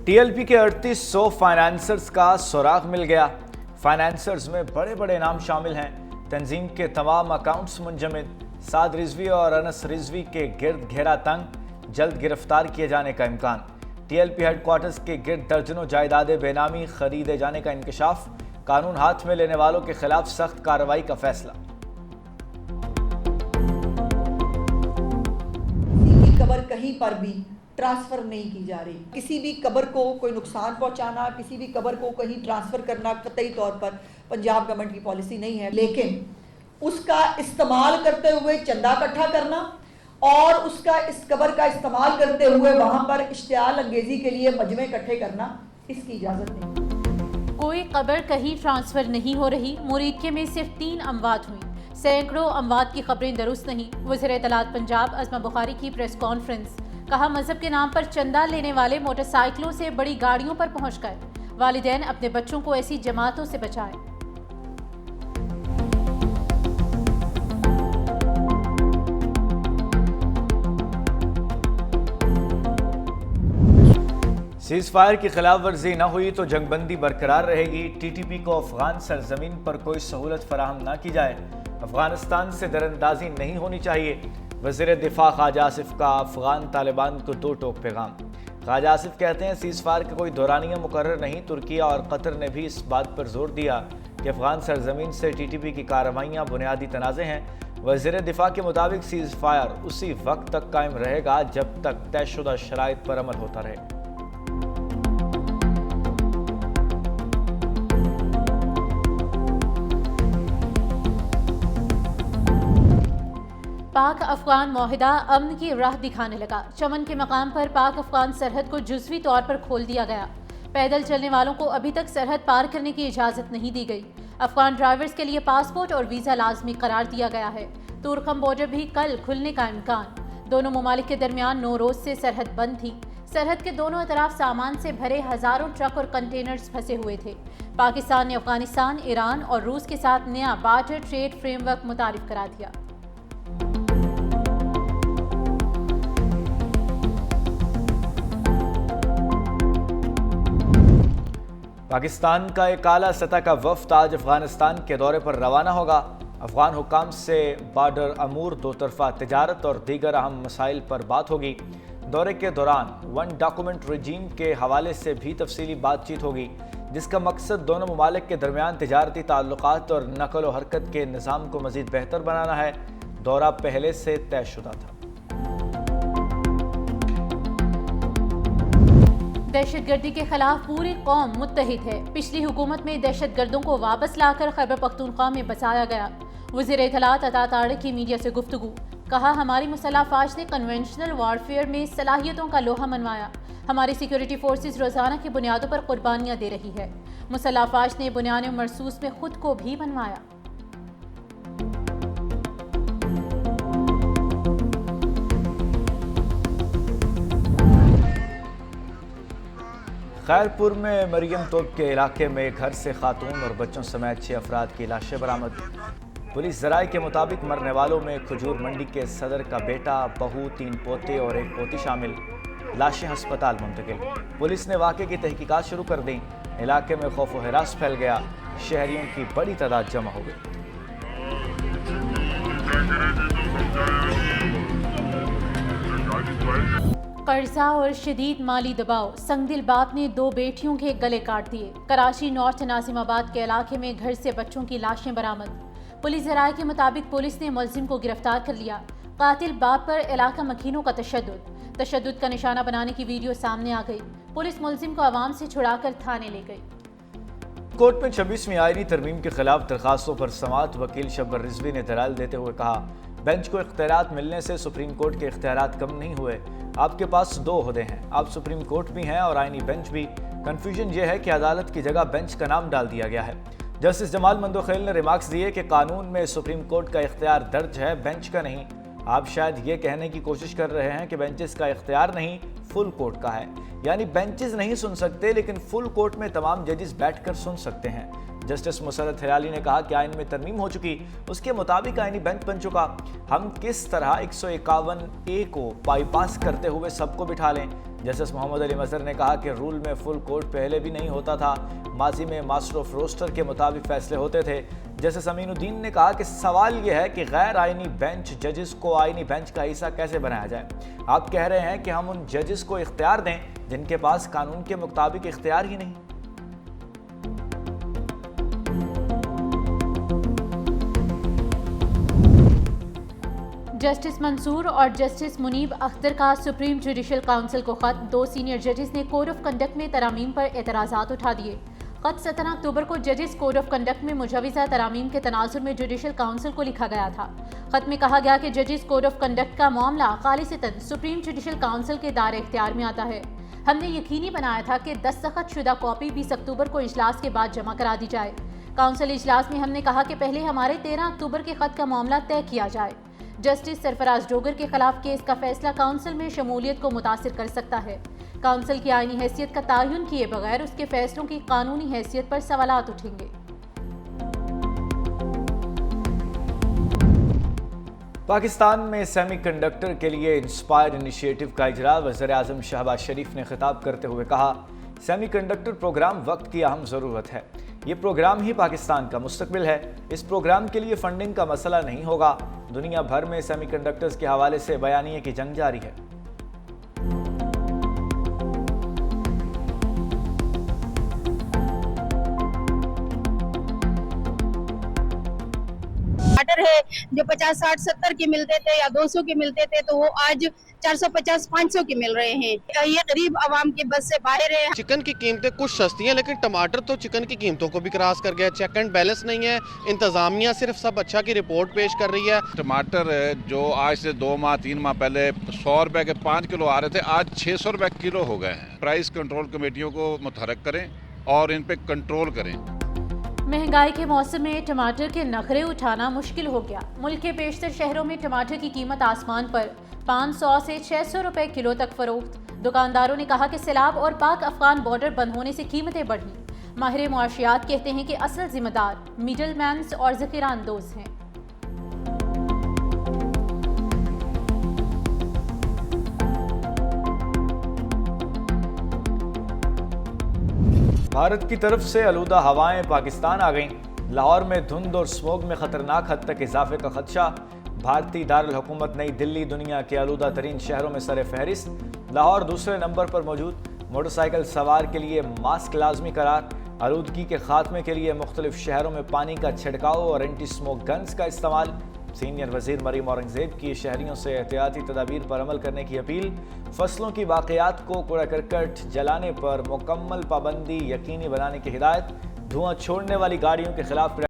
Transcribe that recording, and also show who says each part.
Speaker 1: T L پی کے 3800 financiers کا سراغ مل گیا۔ فائنانسرز میں بڑے بڑے نام شامل ہیں۔ تنظیم کے تمام اکاؤنٹس منجمد۔ سعد رضوی اور انس رضوی کے گرد گھیرا تنگ، جلد گرفتار کیے جانے کا امکان۔ T L P headquarters کے گرد درجنوں جائیدادیں بے نامی خریدے جانے کا انکشاف۔ قانون ہاتھ میں لینے والوں کے خلاف سخت کارروائی کا فیصلہ۔
Speaker 2: کسی کی قبر کہیں پر بھی ٹرانسفر نہیں کی جا رہی۔ کسی بھی قبر کو کوئی نقصان پہنچانا، کسی بھی قبر کو کہیں ٹرانسفر کرنا قطعی طور پر پنجاب گورنمنٹ کی پالیسی نہیں ہے، لیکن اس کا استعمال کرتے ہوئے چندہ اکٹھا کرنا اور اس قبر کا استعمال کرتے ہوئے وہاں پر اشتعال انگیزی کے لیے مجمع اکٹھے کرنا، اس کی اجازت نہیں۔
Speaker 3: کوئی قبر کہیں ٹرانسفر نہیں ہو رہی۔ مریدکے میں صرف 3 اموات ہوئیں، سینکڑوں اموات کی خبریں درست نہیں۔ وزیر اطلاعات پنجاب عظمہ بخاری کی پریس کانفرنس، کہا مذہب کے نام پر چندہ لینے والے موٹر سائیکلوں سے بڑی گاڑیوں پر پہنچ گئے۔ والدین اپنے بچوں کو ایسی جماعتوں سے بچائیں۔
Speaker 1: سیز فائر کی خلاف ورزی نہ ہوئی تو جنگ بندی برقرار رہے گی۔ ٹی ٹی پی کو افغان سرزمین پر کوئی سہولت فراہم نہ کی جائے۔ افغانستان سے دراندازی نہیں ہونی چاہیے۔ وزیر دفاع خواجہ آصف کا افغان طالبان کو 2 ٹوک پیغام۔ خواجہ آصف کہتے ہیں سیز فائر کا کوئی دورانیہ مقرر نہیں۔ ترکیہ اور قطر نے بھی اس بات پر زور دیا کہ افغان سرزمین سے ٹی ٹی پی کی کارروائیاں بنیادی تنازع ہیں۔ وزیر دفاع کے مطابق سیز فائر اسی وقت تک قائم رہے گا جب تک طے شدہ شرائط پر عمل ہوتا رہے۔
Speaker 3: پاک افغان معاہدہ امن کی راہ دکھانے لگا۔ چمن کے مقام پر پاک افغان سرحد کو جزوی طور پر کھول دیا گیا۔ پیدل چلنے والوں کو ابھی تک سرحد پار کرنے کی اجازت نہیں دی گئی۔ افغان ڈرائیورز کے لیے پاسپورٹ اور ویزا لازمی قرار دیا گیا ہے۔ تورخم بارڈر بھی کل کھلنے کا امکان۔ دونوں ممالک کے درمیان 9 روز سے سرحد بند تھی۔ سرحد کے دونوں اطراف سامان سے بھرے ہزاروں ٹرک اور کنٹینرز پھنسے ہوئے تھے۔ پاکستان نے افغانستان، ایران اور روس کے ساتھ نیا بارٹر ٹریڈ فریم ورک متعارف کرا دیا۔
Speaker 1: پاکستان کا ایک اعلیٰ سطح کا وفد آج افغانستان کے دورے پر روانہ ہوگا۔ افغان حکام سے بارڈر امور، 2 طرفہ تجارت اور دیگر اہم مسائل پر بات ہوگی۔ دورے کے دوران 1 ڈاکومنٹ رجیم کے حوالے سے بھی تفصیلی بات چیت ہوگی، جس کا مقصد دونوں ممالک کے درمیان تجارتی تعلقات اور نقل و حرکت کے نظام کو مزید بہتر بنانا ہے۔ دورہ پہلے سے طے شدہ تھا۔
Speaker 3: دہشت گردی کے خلاف پوری قوم متحد ہے۔ پچھلی حکومت میں دہشت گردوں کو واپس لا کر خیبر پختونخوا میں بسایا گیا۔ وزیر اطلاعات عطا طارق کی میڈیا سے گفتگو، کہا ہماری مسلح افواج نے کنونشنل وارفیئر میں صلاحیتوں کا لوہا منوایا۔ ہماری سیکیورٹی فورسز روزانہ کی بنیادوں پر قربانیاں دے رہی ہے۔ مسلح افواج نے بنیان مرصوص میں خود کو بھی منوایا۔
Speaker 1: خیرپور میں مریم توپ کے علاقے میں گھر سے خاتون اور بچوں سمیت 6 افراد کی لاشیں برآمد۔ پولیس ذرائع کے مطابق مرنے والوں میں کھجور منڈی کے صدر کا بیٹا، بہو، 3 پوتے اور 1 پوتی شامل۔ لاشیں ہسپتال منتقل۔ پولیس نے واقعے کی تحقیقات شروع کر دیں۔ علاقے میں خوف و ہراس پھیل گیا۔ شہریوں کی بڑی تعداد جمع ہو گئی۔
Speaker 3: قرضہ اور شدید مالی دباؤ، سنگدل باپ نے 2 بیٹیوں کے گلے کاٹ دیے۔ کراچی نارتھ ناظم آباد کے علاقے میں گھر سے بچوں کی لاشیں برآمد۔ پولیس ذرائع کے مطابق پولیس نے ملزم کو گرفتار کر لیا۔ قاتل باپ پر علاقہ مکینوں کا تشدد کا نشانہ بنانے کی ویڈیو سامنے آ گئی۔ پولیس ملزم کو عوام سے چھڑا کر تھانے لے گئی۔
Speaker 1: کورٹ میں 26ویں آئینی ترمیم کے خلاف درخواستوں پر سماعت۔ وکیل شبر رضوی نے دلائل دیتے ہوئے کہا بینچ کو اختیارات ملنے سے سپریم کورٹ کے اختیارات کم نہیں ہوئے۔ آپ کے پاس 2 عہدے ہیں، آپ سپریم کورٹ بھی ہیں اور آئینی بینچ بھی۔ کنفیوژن یہ ہے کہ عدالت کی جگہ بینچ کا نام ڈال دیا گیا ہے۔ جسٹس جمال مندوخیل نے ریمارکس دیے کہ قانون میں سپریم کورٹ کا اختیار درج ہے، بینچ کا نہیں۔ آپ شاید یہ کہنے کی کوشش کر رہے ہیں کہ بینچز کا اختیار نہیں، فل کورٹ کا ہے، یعنی بینچز نہیں سن سکتے لیکن فل کورٹ میں تمام ججز بیٹھ کر سن سکتے ہیں۔ جسٹس مسرت ہلالی نے کہا کہ آئین میں ترمیم ہو چکی، اس کے مطابق آئینی بینچ بن چکا، ہم کس طرح 151A کو بائی پاس کرتے ہوئے سب کو بٹھا لیں۔ جسٹس محمد علی مظہر نے کہا کہ رول میں فل کورٹ پہلے بھی نہیں ہوتا تھا، ماضی میں ماسٹر آف روسٹر کے مطابق فیصلے ہوتے تھے۔ جسٹس امین الدین نے کہا کہ سوال یہ ہے کہ غیر آئینی بینچ ججز کو آئینی بینچ کا حصہ کیسے بنایا جائے؟ آپ کہہ رہے ہیں کہ ہم ان ججز کو اختیار دیں جن کے پاس قانون کے مطابق اختیار ہی نہیں۔
Speaker 3: جسٹس منصور اور جسٹس منیب اختر کا سپریم جوڈیشل کونسل کو خط، 2 سینئر ججز نے کوڈ آف کنڈکٹ میں ترامیم پر اعتراضات اٹھا دیے۔ خط 17 اکتوبر کو ججز کوڈ آف کنڈکٹ میں مجوزہ ترامیم کے تناظر میں جوڈیشل کونسل کو لکھا گیا تھا۔ خط میں کہا گیا کہ ججز کوڈ آف کنڈکٹ کا معاملہ خالصتاً سپریم جوڈیشل کونسل کے دائرہ اختیار میں آتا ہے۔ ہم نے یقینی بنایا تھا کہ دستخط شدہ کاپی 20 اکتوبر کو اجلاس کے بعد جمع کرا دی جائے۔ کونسل اجلاس میں ہم نے کہا کہ پہلے ہمارے 13 اکتوبر کے خط کا معاملہ طے کیا جائے۔ جسٹس سرفراز ڈوگر کے خلاف کیس کا فیصلہ کونسل میں شمولیت کو متاثر کر سکتا ہے۔ کونسل کی آئینی حیثیت کا تعین کیے بغیر اس کے فیصلوں کی قانونی حیثیت پر سوالات اٹھیں گے۔
Speaker 1: پاکستان میں سیمی کنڈکٹر کے لیے انسپائر انیشیٹو کا اجرا، وزیر اعظم شہباز شریف نے خطاب کرتے ہوئے کہا، سیمی کنڈکٹر پروگرام وقت کی اہم ضرورت ہے، یہ پروگرام ہی پاکستان کا مستقبل ہے، اس پروگرام کے لیے فنڈنگ کا مسئلہ نہیں ہوگا۔ دنیا بھر میں سیمی کنڈکٹرز کے حوالے سے بیانیے کی جنگ جاری ہے۔
Speaker 4: ہے جو 50, 60, 70 کے ملتے تھے یا 200 کے ملتے تھے تو وہ آج 450, 500 کے مل رہے ہیں۔ یہ غریب عوام کے بس سے باہر ہے۔
Speaker 5: چکن کی قیمتیں کچھ سستی ہیں لیکن ٹماٹر تو چکن کی قیمتوں کو بھی کراس کر گیا۔ چیک اینڈ بیلنس نہیں ہے، انتظامیہ صرف سب اچھا کی رپورٹ پیش کر رہی ہے۔
Speaker 6: ٹماٹر جو آج سے 2 ماہ 3 ماہ پہلے 100 روپے کے 5 کلو آ رہے تھے، آج 600 روپے کلو ہو گئے ہیں۔ پرائس کنٹرول کمیٹیوں کو متحرک کریں اور ان پہ کنٹرول کریں۔
Speaker 3: مہنگائی کے موسم میں ٹماٹر کے نخرے اٹھانا مشکل ہو گیا۔ ملک کے بیشتر شہروں میں ٹماٹر کی قیمت آسمان پر، 500 سے 600 روپے کلو تک فروخت۔ دکانداروں نے کہا کہ سیلاب اور پاک افغان بارڈر بند ہونے سے قیمتیں بڑھیں۔ ماہر معاشیات کہتے ہیں کہ اصل ذمہ دار میڈل مینز اور ذخیرہ اندوز ہیں۔
Speaker 1: بھارت کی طرف سے آلودہ ہوائیں پاکستان آ گئیں۔ لاہور میں دھند اور سموگ میں خطرناک حد تک اضافے کا خدشہ۔ بھارتی دارالحکومت نئی دلی دنیا کے آلودہ ترین شہروں میں سر فہرست، لاہور دوسرے نمبر پر موجود۔ موٹر سائیکل سوار کے لیے ماسک لازمی قرار۔ آلودگی کے خاتمے کے لیے مختلف شہروں میں پانی کا چھڑکاؤ اور اینٹی سموک گنز کا استعمال۔ سینئر وزیر مریم اورنگزیب کی شہریوں سے احتیاطی تدابیر پر عمل کرنے کی اپیل۔ فصلوں کی باقیات کو کوڑا کرکٹ جلانے پر مکمل پابندی یقینی بنانے کی ہدایت۔ دھواں چھوڑنے والی گاڑیوں کے خلاف